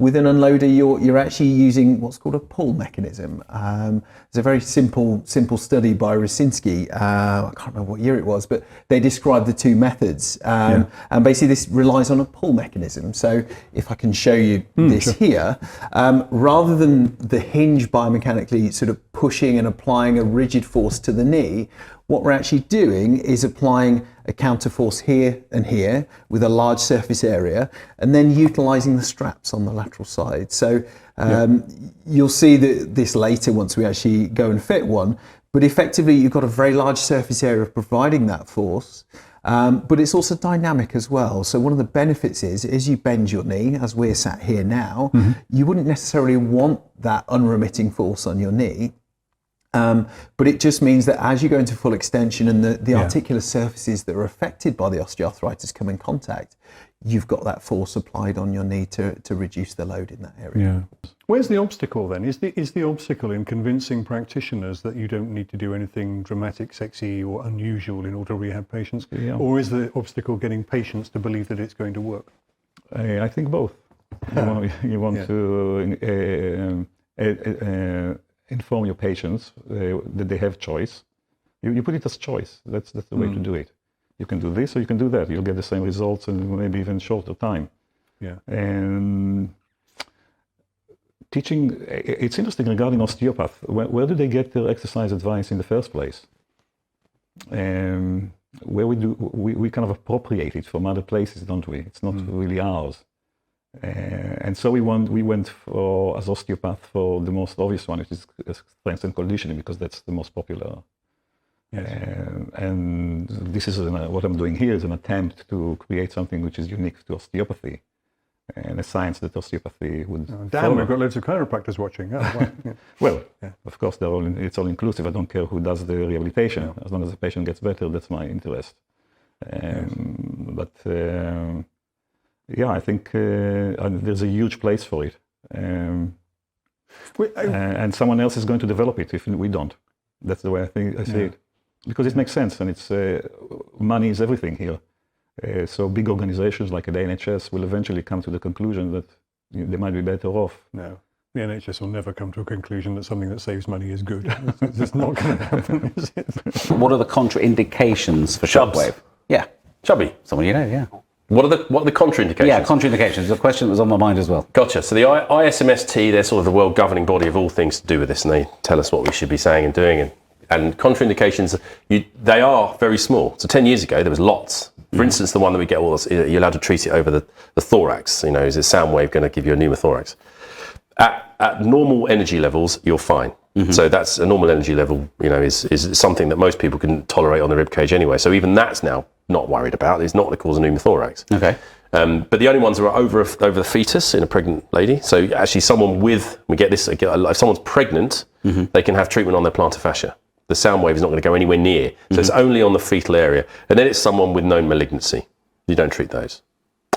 with an unloader, you're actually using what's called a pull mechanism. There's a very simple study by Rosinski. I can't remember what year it was, but they described the two methods. And basically this relies on a pull mechanism. So if I can show you this here, rather than the hinge biomechanically sort of pushing and applying a rigid force to the knee, what we're actually doing is applying a counterforce here and here with a large surface area, and then utilising the straps on the lateral side. So you'll see this later once we actually go and fit one, but effectively you've got a very large surface area providing that force, but it's also dynamic as well. So one of the benefits is, as you bend your knee, as we're sat here now, you wouldn't necessarily want that unremitting force on your knee. But it just means that as you go into full extension and the articular surfaces that are affected by the osteoarthritis come in contact, you've got that force applied on your knee to reduce the load in that area. Where's the obstacle then? Is the obstacle in convincing practitioners that you don't need to do anything dramatic, sexy or unusual in order to rehab patients? Or is the obstacle getting patients to believe that it's going to work? I think both. You want to inform your patients that they have choice. You put it as choice. That's the way to do it. You can do this or you can do that. You'll get the same results in maybe even shorter time. And teaching, it's interesting regarding osteopath. Where do they get their exercise advice in the first place? Where we kind of appropriate it from other places, don't we? It's not really ours. And so we went for, as osteopath, for the most obvious one, which is strength and conditioning, because that's the most popular. And this is what I'm doing here is an attempt to create something which is unique to osteopathy, and a science that osteopathy would. Damn, we've got loads of chiropractors watching. Well, of course, it's all inclusive. I don't care who does the rehabilitation, as long as the patient gets better. That's my interest. But. I think there's a huge place for it, and someone else is going to develop it if we don't. That's the way I see it, because it makes sense, and it's money is everything here. So big organizations like the NHS will eventually come to the conclusion that they might be better off. No, the NHS will never come to a conclusion that something that saves money is good. It's just not going to happen, is it? What are the contraindications for shockwave? Chubby. Someone you know, What are the contraindications? Yeah, contraindications. The question that was on my mind as well. Gotcha. So the ISMST, they're sort of the world governing body of all things to do with this, and they tell us what we should be saying and doing. And contraindications, they are very small. So 10 years ago, there was lots. For instance, the one that we get all this, you're allowed to treat it over the thorax. You know, is a sound wave going to give you a pneumothorax? At normal energy levels, you're fine. So that's a normal energy level, is something that most people can tolerate on the rib cage anyway. So even that's now not worried about. It's not going to cause a pneumothorax. Okay. But the only ones that are over the fetus in a pregnant lady. So actually someone if someone's pregnant, they can have treatment on their plantar fascia. The sound wave is not going to go anywhere near. So it's only on the fetal area. And then it's someone with known malignancy. You don't treat those.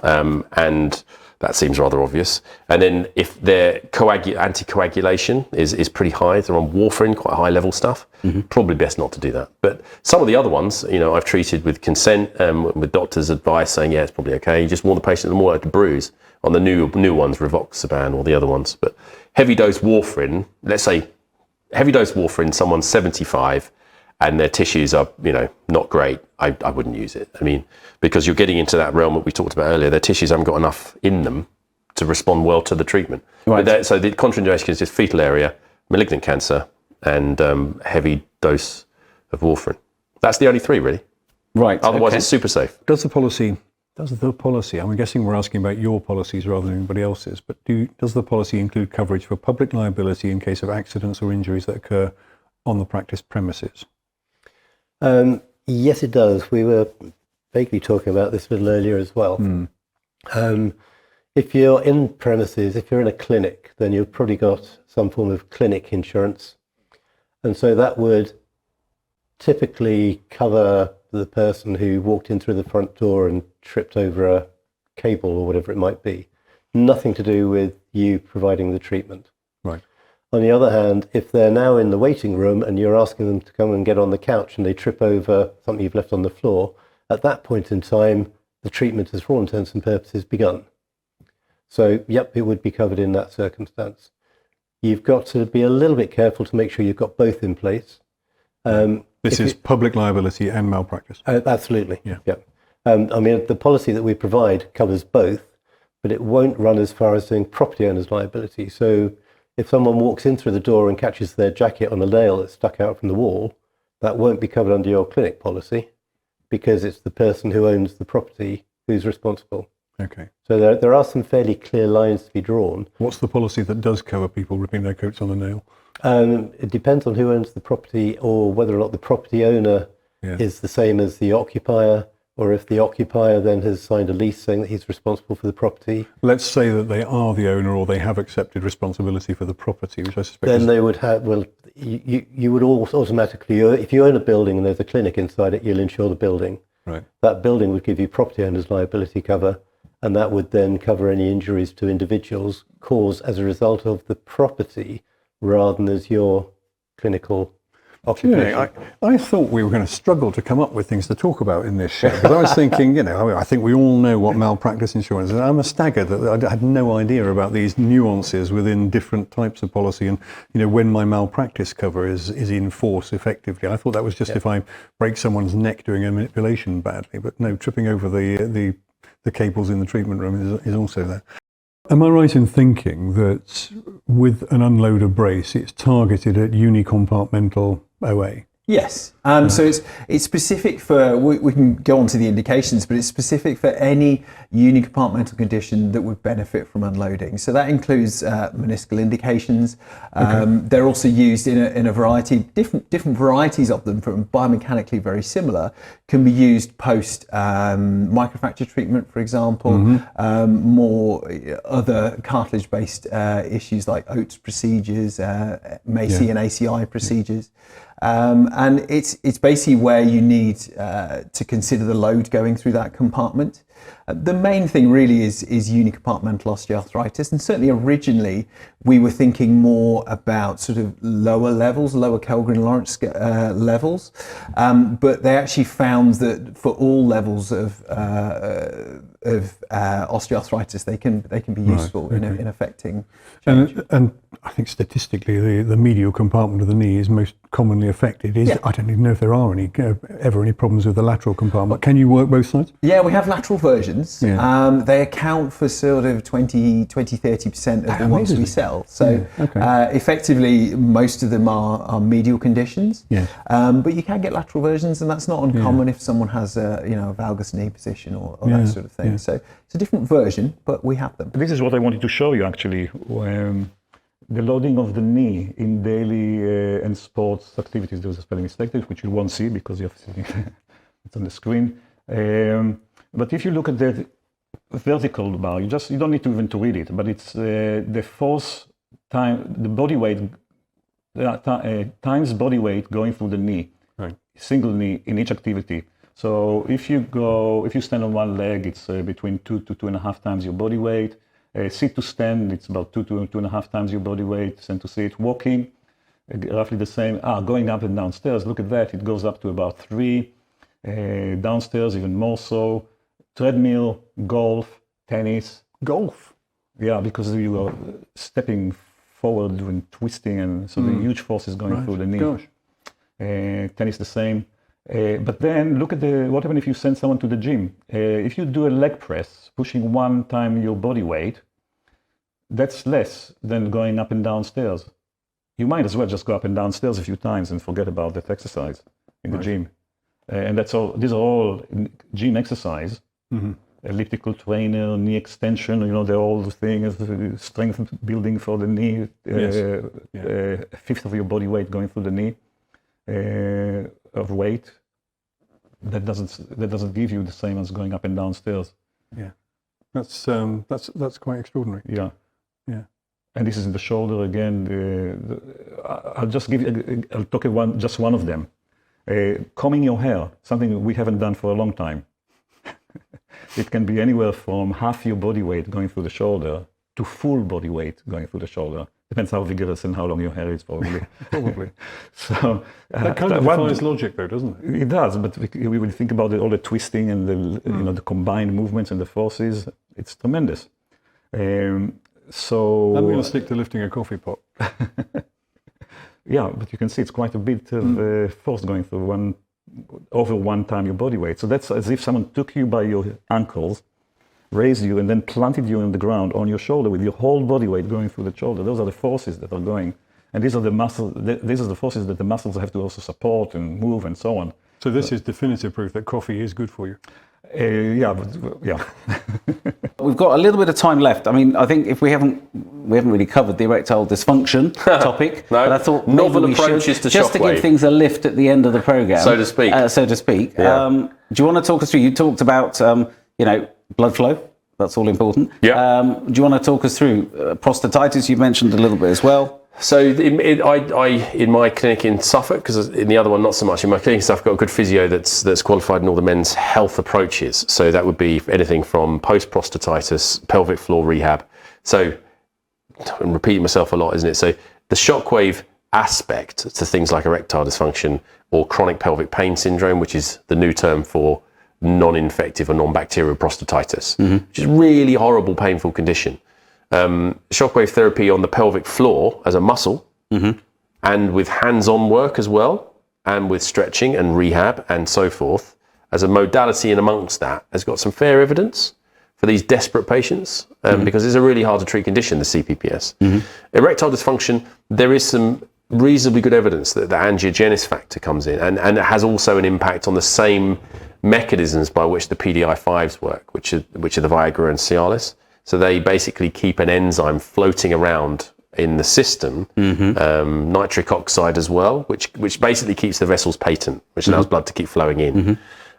And that seems rather obvious. And then if their anticoagulation is pretty high, they're on warfarin, quite high level stuff, probably best not to do that. But some of the other ones, I've treated with consent, with doctor's advice saying, it's probably okay. You just warn the patient they're more likely to bruise on the new ones, Rivoxaban or the other ones. But heavy dose warfarin, let's say heavy dose warfarin, someone's 75 and their tissues are, not great, I wouldn't use it. I mean, because you're getting into that realm that we talked about earlier. Their tissues haven't got enough in them to respond well to the treatment. Right. So the contraindications is fetal area, malignant cancer, and heavy dose of warfarin. That's the only three, really. Right. Otherwise, it's super safe. Does the policy, I'm guessing we're asking about your policies rather than anybody else's, but does the policy include coverage for public liability in case of accidents or injuries that occur on the practice premises? Yes, it does. We were vaguely talking about this a little earlier as well. If you're in premises, if you're in a clinic, then you've probably got some form of clinic insurance. And so that would typically cover the person who walked in through the front door and tripped over a cable or whatever it might be. Nothing to do with you providing the treatment. Right. On the other hand, if they're now in the waiting room and you're asking them to come and get on the couch and they trip over something you've left on the floor, at that point in time, the treatment has, for all intents and purposes, begun. So, yep, it would be covered in that circumstance. You've got to be a little bit careful to make sure you've got both in place. This is public liability and malpractice. Absolutely. Yeah. Yep. I mean, the policy that we provide covers both, but it won't run as far as doing property owner's liability. So if someone walks in through the door and catches their jacket on a nail that's stuck out from the wall, that won't be covered under your clinic policy because it's the person who owns the property who's responsible. Okay. So there are some fairly clear lines to be drawn. What's the policy that does cover people ripping their coats on the nail? It depends on who owns the property or whether or not the property owner is the same as the occupier, or if the occupier then has signed a lease saying that he's responsible for the property. Let's say that they are the owner or they have accepted responsibility for the property, which I suspect Then they would have, well, you would automatically, if you own a building and there's a clinic inside it, you'll insure the building. Right. That building would give you property owner's liability cover, and that would then cover any injuries to individuals caused as a result of the property rather than as your clinical occupation. Yeah, I thought we were going to struggle to come up with things to talk about in this show, because I was thinking, I think we all know what malpractice insurance is. I'm staggered that I had no idea about these nuances within different types of policy and, when my malpractice cover is in force effectively. I thought that was just if I break someone's neck doing a manipulation badly, but no, tripping over the cables in the treatment room is also there. Am I right in thinking that with an unloader brace, it's targeted at unicompartmental OA? Yes. So it's specific for, we can go on to the indications, but it's specific for any unicompartmental condition that would benefit from unloading. So that includes meniscal indications. They're also used in a variety, different varieties of them, from biomechanically very similar, can be used post microfracture treatment, for example, more other cartilage-based issues like Oates procedures, Macy and ACI procedures. And it's basically where you need to consider the load going through that compartment. The main thing really is unicompartmental osteoarthritis, and certainly originally we were thinking more about sort of lower levels, lower Kellgren-Lawrence levels, but they actually found that for all levels of osteoarthritis, they can be useful in affecting change. And I think statistically, the medial compartment of the knee is most commonly affected. I don't even know if there are ever any problems with the lateral compartment. Can you work both sides? Yeah, we have lateral versions. They account for sort of 20-30% of the ones we sell. So effectively, most of them are medial conditions. But you can get lateral versions, and that's not uncommon if someone has a valgus knee position or that sort of thing. So it's a different version, but we have them. This is what I wanted to show you actually. The loading of the knee in daily and sports activities. There was a spelling mistake there, which you won't see because it's on the screen. But if you look at the vertical bar, you don't need to even to read it, but it's the force time, the body weight times body weight going through the knee, single knee in each activity. So if you stand on one leg, it's between 2 to 2.5 times your body weight. Sit to stand, it's about 2 to 2.5 times your body weight. Stand to sit, walking, roughly the same. Going up and downstairs, look at that, it goes up to about 3. Downstairs, even more so. Treadmill, golf, tennis. Golf? Yeah, because you are stepping forward, doing twisting, and so the huge force is going through the knee. Gosh. Tennis the same. But then look at what happens if you send someone to the gym. If you do a leg press, pushing 1 time your body weight, that's less than going up and down stairs. You might as well just go up and down stairs a few times and forget about that exercise in the gym. And that's all. These are all gym exercise. Elliptical trainer, knee extension. They're all the things. Strength building for the knee. A fifth of your body weight going through the knee. Of weight, that doesn't give you the same as going up and down stairs. Yeah, that's quite extraordinary. Yeah. And this is in the shoulder again. I'll just I'll talk about just one of them. Combing your hair, something we haven't done for a long time. It can be anywhere from half your body weight going through the shoulder to full body weight going through the shoulder. Depends how vigorous and how long your hair is, probably. So that kind of defies logic, though, doesn't it? It does, but we will think about all the twisting and the the combined movements and the forces. It's tremendous. So I'm going to stick to lifting a coffee pot. yeah, but you can see it's quite a bit of force going through over one time your body weight. So that's as if someone took you by your ankles, raised you, and then planted you on the ground on your shoulder with your whole body weight going through the shoulder. Those are the forces that are going, and these are the muscles. These are the forces that the muscles have to also support and move and so on. So this is definitive proof that coffee is good for you. Yeah. We've got a little bit of time left. I mean, I think if we haven't really covered the erectile dysfunction topic, No, but I thought novel maybe we approaches should, to just to shockwave. give things a lift at the end of the program, So to speak. Yeah. Do you want to talk us through? You talked about blood flow. That's all important. Yeah. Do you want to talk us through prostatitis? You mentioned a little bit as well. So in my clinic in Suffolk, because in the other one not so much, in my clinic in Suffolk, I've got a good physio that's qualified in all the men's health approaches. So that would be anything from post-prostatitis, pelvic floor rehab. So I'm repeating myself a lot, isn't it? So the shockwave aspect to things like erectile dysfunction or chronic pelvic pain syndrome, which is the new term for non-infective or non-bacterial prostatitis, which is a really horrible, painful condition. Shockwave therapy on the pelvic floor as a muscle and with hands-on work as well, and with stretching and rehab and so forth as a modality in amongst that has got some fair evidence for these desperate patients because it's a really hard to treat condition, the CPPS. Erectile dysfunction, there is some reasonably good evidence that the angiogenesis factor comes in and it has also an impact on the same mechanisms by which the PDI5s work, which are the Viagra and Cialis. So they basically keep an enzyme floating around in the system, nitric oxide as well, which basically keeps the vessels patent, which allows blood to keep flowing in.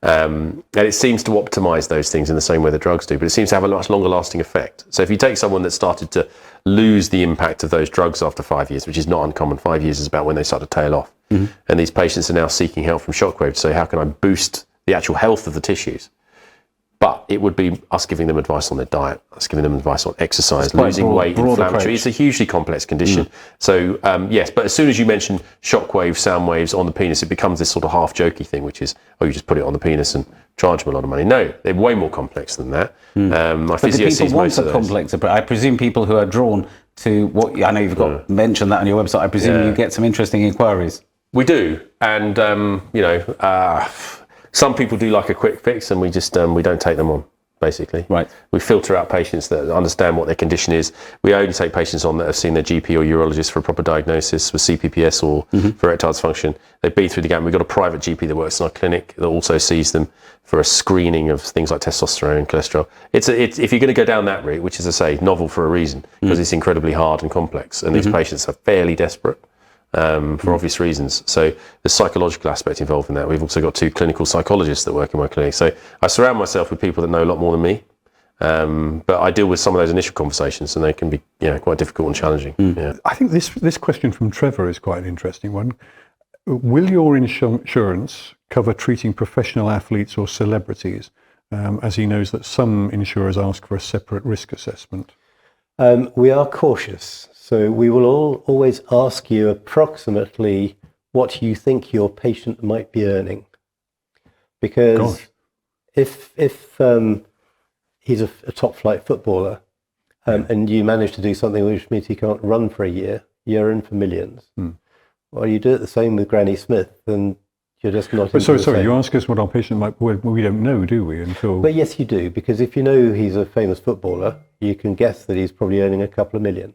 And it seems to optimize those things in the same way the drugs do, but it seems to have a much longer lasting effect. So if you take someone that started to lose the impact of those drugs after 5 years, which is not uncommon, 5 years is about when they start to tail off. And these patients are now seeking help from shockwave to say, how can I boost the actual health of the tissues? But it would be us giving them advice on their diet, us giving them advice on exercise, losing weight, inflammatory. Approach. It's a hugely complex condition. So yes, but as soon as you mention shockwave, sound waves on the penis, it becomes this sort of half jokey thing, which is, you just put it on the penis and charge them a lot of money. No, they're way more complex than that. My physio sees most of those. Complex approach? I presume people who are drawn to what I know you've got mentioned that on your website. I presume you get some interesting inquiries. We do, and some people do like a quick fix, and we just we don't take them on. Basically, right. We filter out patients that understand what their condition is. We only take patients on that have seen their GP or urologist for a proper diagnosis with CPPS or for erectile dysfunction. They've been through the gamut. We've got a private GP that works in our clinic that also sees them for a screening of things like testosterone and cholesterol. It's if you're going to go down that route, which is, I say, novel for a reason, because it's incredibly hard and complex, and these patients are fairly desperate. For obvious reasons. So the psychological aspect involved in that. We've also got 2 clinical psychologists that work in my clinic. So I surround myself with people that know a lot more than me. But I deal with some of those initial conversations, and they can be quite difficult and challenging. I think this question from Trevor is quite an interesting one. Will your insurance cover treating professional athletes or celebrities, as he knows that some insurers ask for a separate risk assessment? We are cautious. So we will always ask you approximately what you think your patient might be earning. Because if he's a top flight footballer and you manage to do something which means he can't run for a year, you're in for millions. Or you do it the same with Granny Smith, then you're just not in. Sorry, you ask us what our patient might, well, we don't know, do we? But yes, you do, because if you know he's a famous footballer, you can guess that he's probably earning a couple of million.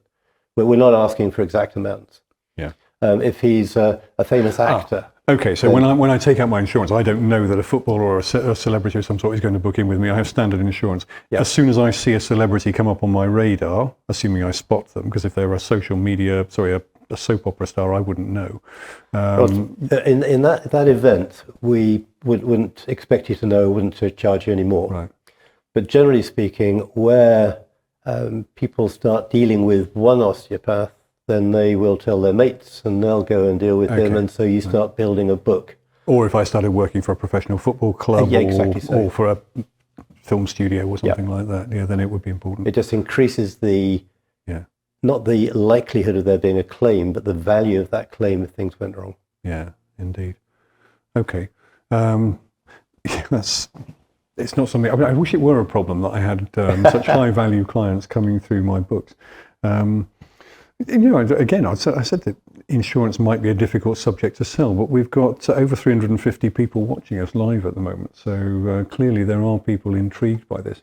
But we're not asking for exact amounts. Yeah. If he's a famous actor. Okay, so when I take out my insurance, I don't know that a footballer or a celebrity of some sort is going to book in with me. I have standard insurance. Yeah. As soon as I see a celebrity come up on my radar, assuming I spot them, because if they're a soap opera star, I wouldn't know. In that event, we wouldn't expect you to know, wouldn't charge you any more. Right. But generally speaking, where people start dealing with one osteopath, then they will tell their mates and they'll go and deal with him, and so you start building a book. Or if I started working for a professional football club or for a film studio or something like that, then it would be important. It just increases not the likelihood of there being a claim, but the value of that claim if things went wrong. Yeah, indeed. Okay. That's it's not something. I mean, I wish it were a problem that I had such high value clients coming through my books. Again, I said that insurance might be a difficult subject to sell, but we've got over 350 people watching us live at the moment. So clearly there are people intrigued by this.